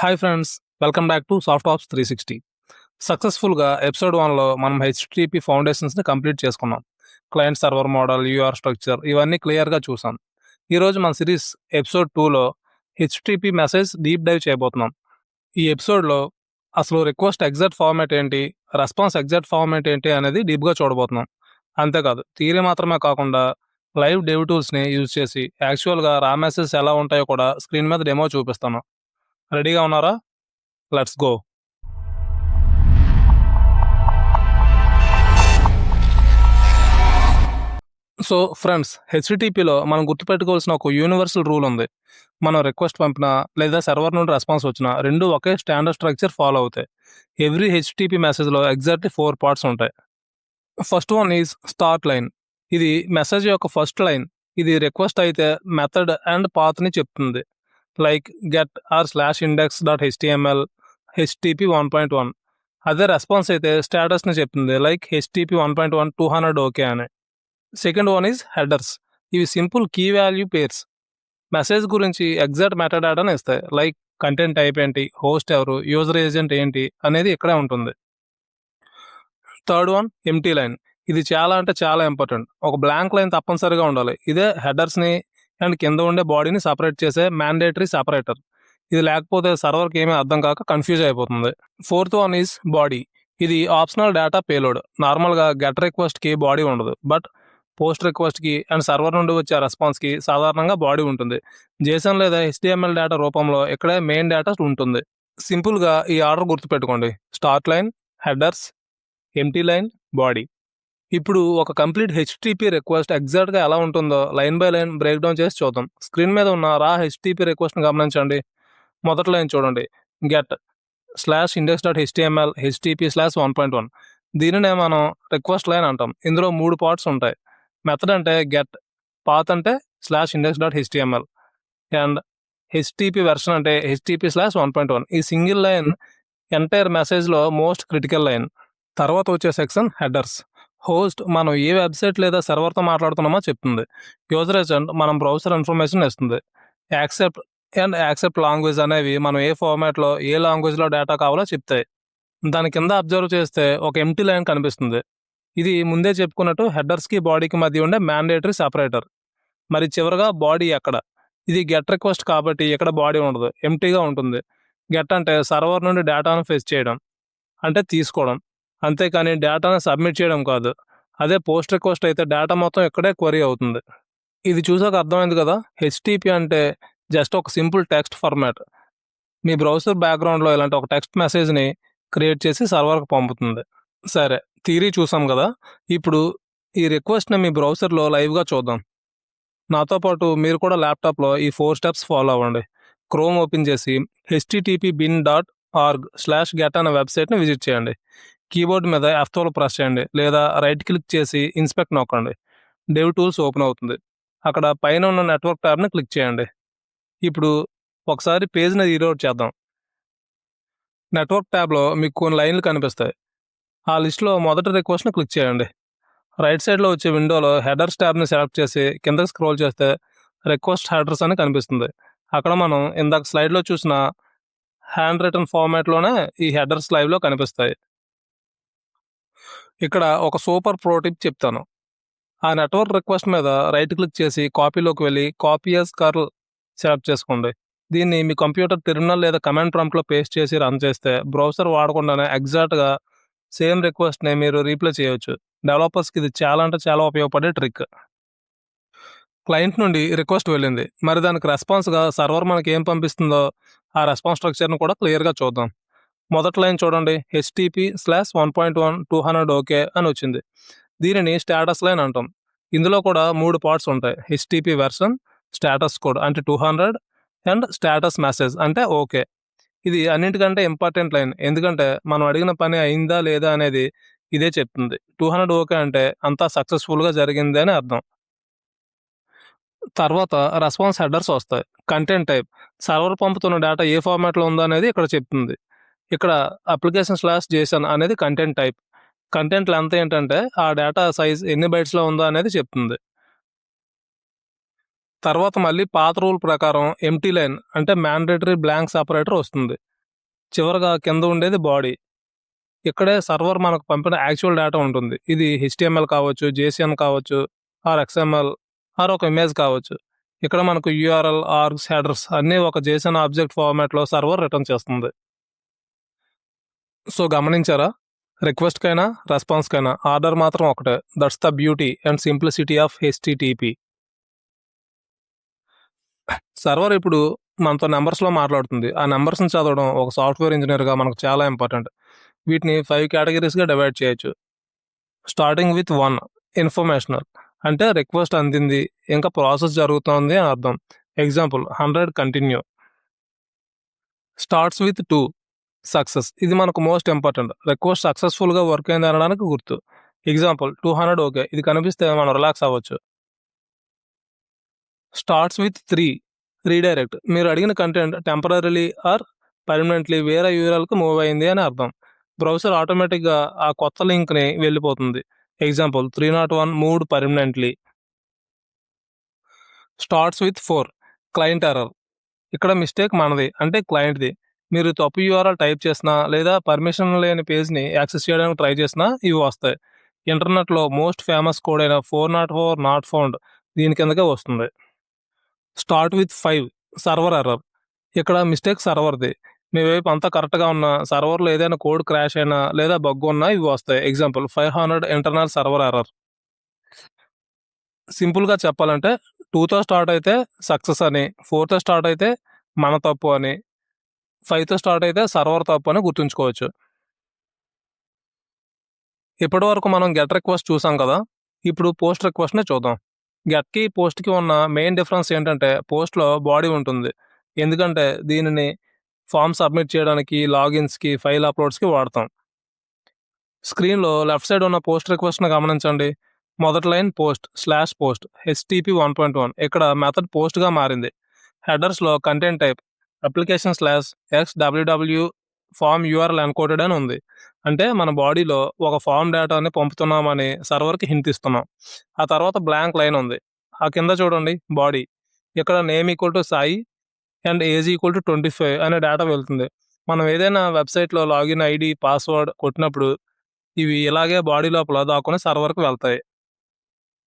Hi friends, welcome back to Soft Ops 360. సక్సెస్ఫుల్గా episode 1లో మనం హెచ్టిటిపి ఫౌండేషన్స్ని కంప్లీట్ చేసుకున్నాం. Client server model, URL structure ఇవన్నీ క్లియర్గా చూసాం. ఈరోజు మన సిరీస్ ఎపిసోడ్ 2లో హెచ్టిటిపి మెసేజ్ డీప్ డైవ్ చేయబోతున్నాం. ఈ ఎపిసోడ్లో అసలు రిక్వెస్ట్ ఎగ్జాక్ట్ ఫార్మాట్ ఏంటి, రెస్పాన్స్ ఎగ్జాక్ట్ ఫార్మాట్ ఏంటి అనేది డీప్గా చూడబోతున్నాం. అంతేకాదు, థియరీ మాత్రమే కాకుండా లైవ్ డెవ్ టూల్స్ని యూజ్ చేసి యాక్చువల్గా రా మెసేజ్ ఎలా ఉంటాయో కూడా స్క్రీన్ మీద డెమో చూపిస్తాను. రెడీగా ఉన్నారా? Let's go. సో ఫ్రెండ్స్, హెచ్టిటిపిలో మనం గుర్తుపెట్టుకోవాల్సిన ఒక యూనివర్సల్ రూల్ ఉంది. మనం రిక్వెస్ట్ పంపినా లేదా సర్వర్ నుండి రెస్పాన్స్ వచ్చినా రెండు ఒకే స్టాండర్డ్ స్ట్రక్చర్ ఫాలో అవుతాయి. ఎవ్రీ హెచ్టిటిపి మెసేజ్లో ఎగ్జాక్ట్లీ 4 పార్ట్స్ ఉంటాయి. First one is start line. ఇది మెసేజ్ యొక్క ఫస్ట్ లైన్. ఇది రిక్వెస్ట్ అయితే మెథడ్ అండ్ పాత్ని చెప్తుంది. Like get or /index.html http 1.1. అదే రెస్పాన్స్ అయితే స్టేటస్ని చెప్తుంది, లైక్ http 1.1 200 ఓకే అని. Second one is headers. ఇవి simple key value pairs. Message గురించి ఎగ్జాక్ట్ మెటాడాటాను ఇస్తాయి, లైక్ కంటెంట్ టైప్ ఏంటి, హోస్ట్ ఎవరు, యూజర్ ఏజెంట్ ఏంటి అనేది ఇక్కడే ఉంటుంది. Third one empty line. ఇది చాలా అంటే చాలా ఇంపార్టెంట్. ఒక బ్లాంక్ లైన్ తప్పనిసరిగా ఉండాలి. ఇదే హెడర్స్ని అండ్ కింద ఉండే బాడీని సపరేట్ చేసే మ్యాండేటరీ సపరేటర్. ఇది లేకపోతే సర్వర్కి ఏమీ అర్థం కాక కన్ఫ్యూజ్ అయిపోతుంది. Fourth one is body. ఇది ఆప్షనల్ డేటా పేలోడ్. నార్మల్గా గెట్ రిక్వెస్ట్కి బాడీ ఉండదు, బట్ పోస్ట్ రిక్వెస్ట్కి అండ్ సర్వర్ నుండి వచ్చే రెస్పాన్స్కి సాధారణంగా బాడీ ఉంటుంది. జేసన్ లేదా HTML డేటా రూపంలో ఇక్కడే మెయిన్ డేటా ఉంటుంది. సింపుల్గా ఈ ఆర్డర్ గుర్తుపెట్టుకోండి: start line, headers, empty line, body. ఇప్పుడు ఒక కంప్లీట్ హెచ్టిటిపి రిక్వెస్ట్ ఎగ్జాక్ట్గా ఎలా ఉంటుందో line by line break down చేసి చూద్దాం. స్క్రీన్ మీద ఉన్న రా హెచ్టిటిపి రిక్వెస్ట్ని గమనించండి. మొదటి లైన్ చూడండి: గెట్ /index.html http/1.1. దీనినే మనం రిక్వెస్ట్ లైన్ అంటాం. ఇందులో 3 పార్ట్స్ ఉంటాయి. మెథడ్ అంటే గెట్, పాత్ అంటే /index.html అండ్ హెచ్టిటిపి వెర్షన్ అంటే http/1.1. ఈ సింగిల్ లైన్ ఎంటైర్ మెసేజ్లో మోస్ట్ క్రిటికల్ లైన్. తర్వాత వచ్చే సెక్షన్ హెడర్స్. హోస్ట్ మనం ఏ వెబ్సైట్ లేదా సర్వర్తో మాట్లాడుతున్నామో చెప్తుంది. యూజర్ ఏజెంట్ మనం బ్రౌజర్ ఇన్ఫర్మేషన్ ఇస్తుంది. యాక్సెప్ట్ అండ్ యాక్సెప్ట్ లాంగ్వేజ్ అనేవి మనం ఏ ఫార్మాట్లో ఏ లాంగ్వేజ్లో డేటా కావాలో చెప్తాయి. దాని కింద అబ్జర్వ్ చేస్తే ఒక ఎంటీ లైన్ కనిపిస్తుంది. ఇది ముందే చెప్పుకున్నట్టు హెడర్స్కి బాడీకి మధ్య ఉండే మ్యాండేటరీ సపరేటర్. మరి చివరగా బాడీ ఎక్కడ? ఇది గెట్ రిక్వెస్ట్ కాబట్టి ఇక్కడ బాడీ ఉండదు, ఎంటీగా ఉంటుంది. గెట్ అంటే సర్వర్ నుండి డేటాను ఫెచ్ చేయడం, అంటే తీసుకోవడం, అంతేకాని డేటాను సబ్మిట్ చేయడం కాదు. అదే పోస్ట్ రిక్వెస్ట్ అయితే డేటా మొత్తం ఇక్కడే క్వరీ అవుతుంది. ఇది చూసాక అర్థమైంది కదా, హెచ్టిటిపి అంటే జస్ట్ ఒక సింపుల్ టెక్స్ట్ ఫార్మాట్. మీ బ్రౌజర్ బ్యాక్గ్రౌండ్లో ఇలాంటి ఒక టెక్స్ట్ మెసేజ్ని క్రియేట్ చేసి సర్వర్కి పంపుతుంది. సరే, థియరీ చూసాం కదా. ఇప్పుడు ఈ రిక్వెస్ట్ని మీ బ్రౌజర్లో లైవ్గా చూద్దాం. నాతో పాటు మీరు కూడా ల్యాప్టాప్లో ఈ 4 స్టెప్స్ ఫాలో అవ్వండి. క్రోమ్ ఓపెన్ చేసి http:/get అనే వెబ్సైట్ని విజిట్ చేయండి. కీబోర్డ్ మీద F12 ప్రెస్ చేయండి, లేదా రైట్ క్లిక్ చేసి ఇన్స్పెక్ట్ నొక్కండి. డెవ్ టూల్స్ ఓపెన్ అవుతుంది. అక్కడ పైన ఉన్న నెట్వర్క్ ట్యాబ్ని క్లిక్ చేయండి. ఇప్పుడు ఒకసారి పేజ్ని రీలోడ్ చేద్దాం. నెట్వర్క్ ట్యాబ్లో మీకు కొన్ని లైన్లు కనిపిస్తాయి. ఆ లిస్ట్లో మొదటి రిక్వెస్ట్ని క్లిక్ చేయండి. రైట్ సైడ్లో వచ్చే విండోలో హెడర్స్ ట్యాబ్ని సెలెక్ట్ చేసి కిందకి స్క్రోల్ చేస్తే రిక్వెస్ట్ హెడర్స్ అని కనిపిస్తుంది. అక్కడ మనం ఇందాక స్లైడ్లో చూసిన హ్యాండ్ రిటన్ ఫార్మాట్లోనే ఈ హెడర్స్ లైవ్లో కనిపిస్తాయి. ఇక్కడ ఒక సూపర్ ప్రో టిప్ చెప్తాను. ఆ నెట్వర్క్ రిక్వెస్ట్ మీద రైట్ క్లిక్ చేసి కాపీలోకి వెళ్ళి కాపీ యాజ్ కర్ల్ సెలెక్ట్ చేసుకోండి. దీన్ని మీ కంప్యూటర్ టెర్మినల్ లేదా కమాండ్ ప్రాంప్ట్లో పేస్ట్ చేసి రన్ చేస్తే బ్రౌజర్ వాడకుండానే ఎగ్జాక్ట్గా సేమ్ రిక్వెస్ట్ని మీరు రీప్లే చేయవచ్చు. డెవలపర్స్కి ఇది చాలా అంటే చాలా ఉపయోగపడే ట్రిక్. క్లయింట్ నుండి రిక్వెస్ట్ వెళ్ళింది, మరి దానికి రెస్పాన్స్గా సర్వర్ మనకి ఏం పంపిస్తుందో ఆ రెస్పాన్స్ స్ట్రక్చర్ని కూడా క్లియర్గా చూద్దాం. మొదటి లైన్ చూడండి: http:/1.1 200 ఓకే అని వచ్చింది. దీనిని స్టేటస్ లైన్ అంటాం. ఇందులో కూడా 3 పార్ట్స్ ఉంటాయి: http వెర్షన్, స్టేటస్ కోడ్ అంటే 200 అండ్ స్టేటస్ మెసేజ్ అంటే ఓకే. ఇది అన్నింటికంటే ఇంపార్టెంట్ లైన్, ఎందుకంటే మనం అడిగిన పని అయిందా లేదా అనేది ఇదే చెప్తుంది. 200 ఓకే అంటే అంతా సక్సెస్ఫుల్గా జరిగింది అని అర్థం. తర్వాత రెస్పాన్స్ హెడర్స్ వస్తాయి. కంటెంట్ టైప్, సర్వర్ పంపుతున్న డేటా ఏ ఫార్మాట్లో ఉందో అనేది ఇక్కడ చెప్తుంది. ఇక్కడ application/json అనేది కంటెంట్ టైప్. కంటెంట్ లెంత్ ఏంటంటే ఆ డేటా సైజ్ ఎన్ని బైట్స్లో ఉందో అనేది చెప్తుంది. తర్వాత మళ్ళీ పాత రూల్ ప్రకారం ఎంటీ లైన్ అంటే మ్యాండేటరీ బ్లాంక్ సపరేటర్ వస్తుంది. చివరగా కింద ఉండేది బాడీ. ఇక్కడే సర్వర్ మనకు పంపిన యాక్చువల్ డేటా ఉంటుంది. ఇది హెచ్టీఎంఎల్ కావచ్చు, జేసీఎన్ కావచ్చు, ఆర్ ఎక్స్ఎంఎల్ ఆర్ ఒక ఇమేజ్ కావచ్చు. ఇక్కడ మనకు యూఆర్ఎల్, ఆర్గ్స్, హెడర్స్ అన్నీ ఒక జేసన్ ఆబ్జెక్ట్ ఫార్మాట్లో సర్వర్ రిటర్న్ చేస్తుంది. సో గమనించారా? రిక్వెస్ట్‌కైనా, రెస్పాన్స్‌కైనా ఆర్డర్ మాత్రం ఒకటే. That's the beauty and simplicity of HTTP. Server ఇప్పుడు మనతో నంబర్స్‌లో మాట్లాడుతుంది. ఆ నంబర్స్‌ని చదవడం ఒక సాఫ్ట్‌వేర్ ఇంజినీర్‌గా మనకు చాలా ఇంపార్టెంట్. వీటిని 5 కేటగరీస్‌గా డివైడ్ చేయొచ్చు. స్టార్టింగ్ విత్ 1 ఇన్ఫర్మేషనల్ అంటే రిక్వెస్ట్ అందింది, ఇంకా ప్రాసెస్ జరుగుతోంది అని అర్థం. Example 100 continue. Starts with 2 success. ఇది మనకు మోస్ట్ ఇంపార్టెంట్. రిక్వెస్ట్ సక్సెస్‌ఫుల్‌గా వర్క్ అయింది అనడానికి గుర్తు. Example 200 okay. ఇది కనిపిస్తే మనం రిలాక్స్ అవ్వచ్చు. Starts with 3 redirect. మీరు అడిగిన కంటెంట్ టెంపరరీలీ ఆర్ పర్మనెంట్లీ వేరే యూఆర్ఎల్‌కి మూవ్ అయింది అని అర్థం. బ్రౌజర్ ఆటోమేటిక్‌గా ఆ కొత్త లింక్‌ని వెళ్ళిపోతుంది. Example 301 moved permanently. Starts with 4 client error. ఇక్కడ మిస్టేక్ మనది అంటే క్లయింట్‌ది. మీరు తప్పు యూఆర్ఎల్ టైప్ చేసినా లేదా పర్మిషన్ లేని పేజ్‌ని యాక్సెస్ చేయడానికి ట్రై చేసినా ఇవి వస్తాయి. ఇంటర్నెట్‌లో మోస్ట్ ఫేమస్ కోడ్ అయిన 404 నాట్ ఫౌండ్ దీని కిందకే వస్తుంది. Start with 5 server error. ఇక్కడ మిస్టేక్ సర్వర్‌ది. మీ వైపు అంతా కరెక్ట్‌గా ఉన్నా సర్వర్‌లో ఏదైనా కోడ్ క్రాష్ అయినా లేదా బగ్ ఉన్నా ఇవి వస్తాయి. Example 500 internal server error. సింపుల్‌గా చెప్పాలంటే 2తో స్టార్ట్ అయితే సక్సెస్ అని, 4తో స్టార్ట్ అయితే మన తప్పు అని, 5తో స్టార్ట్ అయితే సర్వర్ తప్పు అని గుర్తుంచుకోవచ్చు. ఇప్పటివరకు మనం గెట్ రిక్వెస్ట్ చూసాం కదా! ఇప్పుడు పోస్ట్ రిక్వెస్ట్‌ని చూద్దాం. గెట్‌కి, పోస్ట్‌కి ఉన్న మెయిన్ డిఫరెన్స్ ఏంటంటే పోస్ట్‌లో బాడీ ఉంటుంది. ఎందుకంటే దీనిని ఫార్మ్ సబ్మిట్ చేయడానికి, లాగిన్స్‌కి, ఫైల్ అప్‌లోడ్స్‌కి వాడతాం. స్క్రీన్‌లో లెఫ్ట్ సైడ్ ఉన్న పోస్ట్ రిక్వెస్ట్‌ని గమనించండి. మొదటి లైన్ పోస్ట్ హెచ్‌టిపి 1.1 ఇక్కడ మెథడ్ పోస్ట్‌గా మారింది. హెడర్స్‌లో content type application slash XWW form URL encoded అని ఉంది. అంటే మన బాడీలో ఒక ఫార్మ్ డేటాని పంపుతున్నామని సర్వర్‌కి హింట్ ఇస్తున్నాం. ఆ తర్వాత బ్లాంక్ లైన్ ఉంది. ఆ కింద చూడండి బాడీ. ఇక్కడ name equal to Sai and age equal to 25 అనే డేటా వెళ్తుంది. మనం ఏదైనా వెబ్‌సైట్‌లో లాగిన్ ఐడీ, పాస్వర్డ్ కొట్టినప్పుడు ఇవి ఇలాగే బాడీ లోపల దాక్కుని సర్వర్‌కి వెళ్తాయి.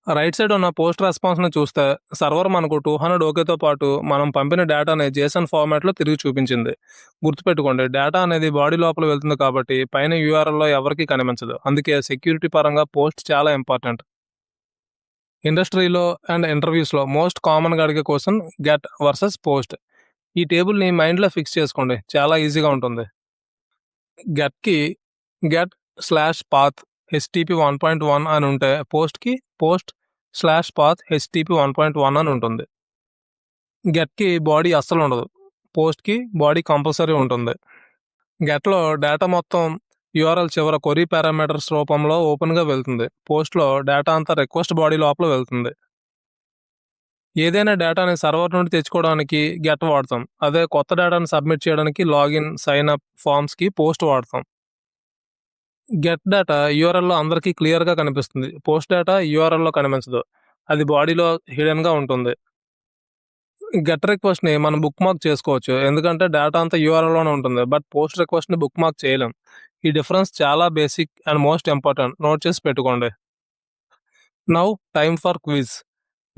రైట్ సైడ్ ఉన్న పోస్ట్ రెస్పాన్స్‌ని చూస్తే సర్వర్ మనకు 200 ఓకేతో పాటు మనం పంపిన డేటాని జేసన్ ఫార్మాట్‌లో తిరిగి చూపించింది. గుర్తుపెట్టుకోండి డేటా అనేది బాడీ లోపల వెళ్తుంది కాబట్టి పైన యూఆర్ఎల్‌లో ఎవరికీ కనిపించదు. అందుకే సెక్యూరిటీ పరంగా పోస్ట్ చాలా ఇంపార్టెంట్. ఇండస్ట్రీలో అండ్ ఇంటర్వ్యూస్‌లో మోస్ట్ కామన్‌గా అడిగే క్వెషన్ గెట్ వర్సెస్ పోస్ట్. ఈ టేబుల్‌ని మైండ్‌లో ఫిక్స్ చేసుకోండి. చాలా ఈజీగా ఉంటుంది. గెట్‌కి get/path http 1.1 అని ఉంటే పోస్ట్‌కి post/path http 1.1 అని ఉంటుంది. గెట్‌కి బాడీ అస్సలు ఉండదు. పోస్ట్‌కి బాడీ కంపల్సరీ ఉంటుంది. గెట్‌లో డేటా మొత్తం యూఆర్ఎల్ చివర క్వెరీ పారామీటర్స్ రూపంలో ఓపెన్‌గా వెళ్తుంది. పోస్ట్‌లో డేటా అంతా రిక్వెస్ట్ బాడీ లోపల వెళ్తుంది. ఏదైనా డేటాని సర్వర్ నుండి తెచ్చుకోవడానికి గెట్ వాడతాం. అదే కొత్త డేటాను సబ్మిట్ చేయడానికి లాగిన్, సైన్ అప్ ఫార్మ్స్‌కి పోస్ట్ వాడతాం. గెట్ డేటా యూఆర్ఎల్‌లో అందరికీ క్లియర్‌గా కనిపిస్తుంది. పోస్ట్ డేటా యూఆర్ఎల్‌లో కనిపించదు. అది బాడీలో హిడెన్‌గా ఉంటుంది. గెట్ రిక్వెస్ట్‌ని మనం బుక్‌మార్క్ చేసుకోవచ్చు. ఎందుకంటే డేటా అంతా యూఆర్ఎల్‌లోనే ఉంటుంది. బట్ పోస్ట్ రిక్వెస్ట్‌ని బుక్‌మార్క్ చేయలేం. ఈ డిఫరెన్స్ చాలా basic and most important. Note చేసి పెట్టుకోండి. Now time for quiz.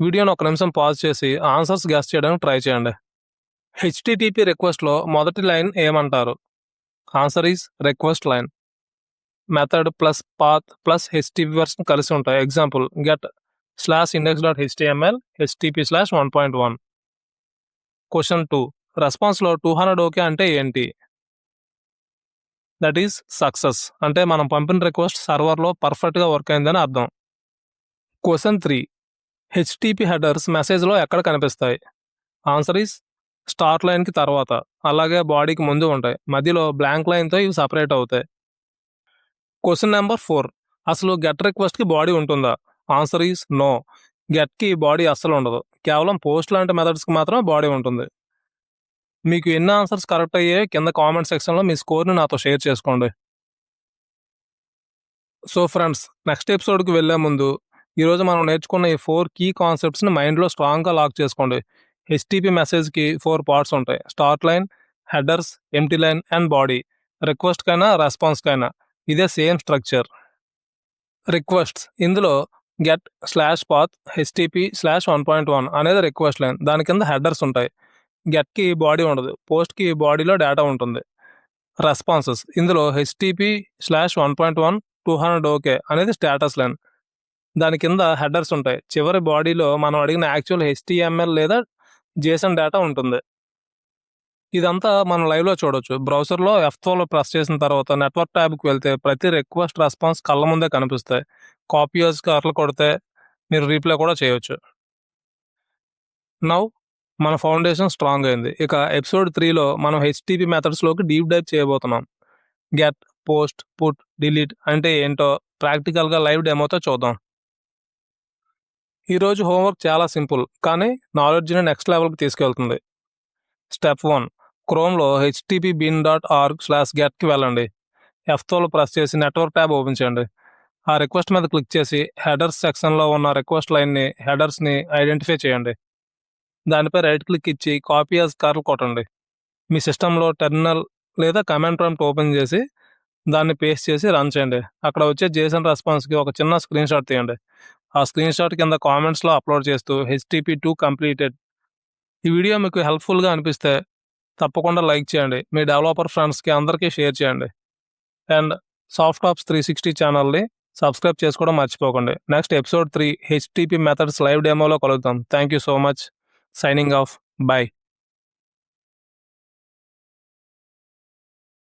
వీడియోని ఒక నిమిషం పాజ్ చేసి ఆన్సర్స్ గెస్ చేయడానికి ట్రై చేయండి. హెచ్‌టిటిపి రిక్వెస్ట్‌లో మొదటి లైన్ ఏమంటారు? Answer is request line. Method plus path plus HTTP version కలిసి ఉంటాయి. Example get/index.html http/1.1. Question 2 రెస్పాన్స్‌లో 200 okay అంటే ఏంటి? That is success. అంటే మనం పంపిన రిక్వెస్ట్ సర్వర్‌లో పర్ఫెక్ట్‌గా వర్క్ అయిందని అర్థం. క్వశ్చన్ 3 హెచ్‌టిపి హెడర్స్ మెసేజ్‌లో ఎక్కడ కనిపిస్తాయి? ఆన్సర్ ఈస్ స్టార్ట్ లైన్‌కి తర్వాత, అలాగే బాడీకి ముందు ఉంటాయి. మధ్యలో బ్లాంక్ లైన్‌తో ఇవి సెపరేట్ అవుతాయి. క్వశ్చన్ నెంబర్ 4 అసలు గెట్ రిక్వెస్ట్‌కి బాడీ ఉంటుందా? Answer is no. గెట్‌కి బాడీ అస్సలు ఉండదు. కేవలం పోస్ట్ లాంటి మెథడ్స్‌కి మాత్రమే బాడీ ఉంటుంది. మీకు ఎన్ని ఆన్సర్స్ కరెక్ట్ అయ్యాయో కింద కామెంట్ సెక్షన్‌లో మీ స్కోర్‌ని నాతో షేర్ చేసుకోండి. సో ఫ్రెండ్స్, నెక్స్ట్ ఎపిసోడ్‌కి వెళ్ళే ముందు ఈరోజు మనం నేర్చుకున్న ఈ 4 కీ కాన్సెప్ట్స్‌ని మైండ్‌లో స్ట్రాంగ్‌గా లాక్ చేసుకోండి. హెచ్‌టిపి మెసేజ్‌కి 4 పార్ట్స్ ఉంటాయి. Start line, headers, empty line and body. రిక్వెస్ట్కైనా రెస్పాన్స్కైనా ఇదే సేమ్ స్ట్రక్చర్. రిక్వెస్ట్స్ ఇందులో get slash path HTTP slash 1.1 అనేది రిక్వెస్ట్ లైన్. దాని కింద హెడర్స్ ఉంటాయి. గెట్కి బాడీ ఉండదు, పోస్ట్కి బాడీలో డేటా ఉంటుంది. రెస్పాన్సెస్ ఇందులో హెచ్టిపి స్లాష్ 1.1 200 ఓకే అనేది స్టేటస్ లైన్. దాని కింద హెడర్స్ ఉంటాయి. చివరి బాడీలో మనం అడిగిన యాక్చువల్ హెచ్టిఎంఎల్ లేదా జేసన్ డేటా ఉంటుంది. ఇదంతా మనం లైవ్లో చూడొచ్చు. బ్రౌజర్లో F12 ప్రెస్ చేసిన తర్వాత నెట్వర్క్ ట్యాబ్కి వెళ్తే ప్రతి రిక్వెస్ట్ రెస్పాన్స్ కళ్ళ ముందే కనిపిస్తాయి. కాపీయర్స్ కర్లు కొడితే మీరు రీప్లై కూడా చేయొచ్చు. నౌ మన ఫౌండేషన్ స్ట్రాంగ్ అయింది. ఇక ఎపిసోడ్ 3లో మనం హెచ్టిపి మెథడ్స్లోకి డీప్ డైవ్ చేయబోతున్నాం. గెట్, పోస్ట్, పుట్, డిలీట్ అంటే ఏంటో ప్రాక్టికల్గా లైవ్ డెమోతో చూద్దాం. ఈరోజు హోంవర్క్ చాలా సింపుల్, కానీ నాలెడ్జ్ని నెక్స్ట్ లెవెల్కి తీసుకెళ్తుంది. స్టెప్ 1, క్రోమ్లో http://bin.org/getకి వెళ్ళండి. F12 ప్రెస్ చేసి నెట్వర్క్ ట్యాబ్ ఓపెన్ చేయండి. ఆ రిక్వెస్ట్ మీద క్లిక్ చేసి హెడర్స్ సెక్షన్లో ఉన్న రిక్వెస్ట్ లైన్ని, హెడర్స్ని ఐడెంటిఫై చేయండి. దానిపై రైట్ క్లిక్ ఇచ్చి కాపీ యాజ్ కర్ల్ కొట్టండి. మీ సిస్టంలో టెర్మినల్ లేదా కమాండ్ ప్రాంప్ట్ ఓపెన్ చేసి దాన్ని పేస్ట్ చేసి రన్ చేయండి. అక్కడ వచ్చే జేసన్ రెస్పాన్స్కి ఒక చిన్న స్క్రీన్ షాట్ తీయండి. ఆ స్క్రీన్ షాట్ కింద కామెంట్స్లో అప్లోడ్ చేస్తూ HTTP2 కంప్లీటెడ్. ఈ వీడియో మీకు హెల్ప్ఫుల్గా అనిపిస్తే తప్పకుండా లైక్ చేయండి. మీ డెవలపర్ ఫ్రెండ్స్కి అందరికీ షేర్ చేయండి. అండ్ సాఫ్టాప్స్ 360 ఛానల్ని సబ్స్క్రైబ్ చేసుకోవడం మర్చిపోకండి. Next episode 3 HTTP methods live డెమోలో కలుద్దాం. Thank you so much. Signing off. By.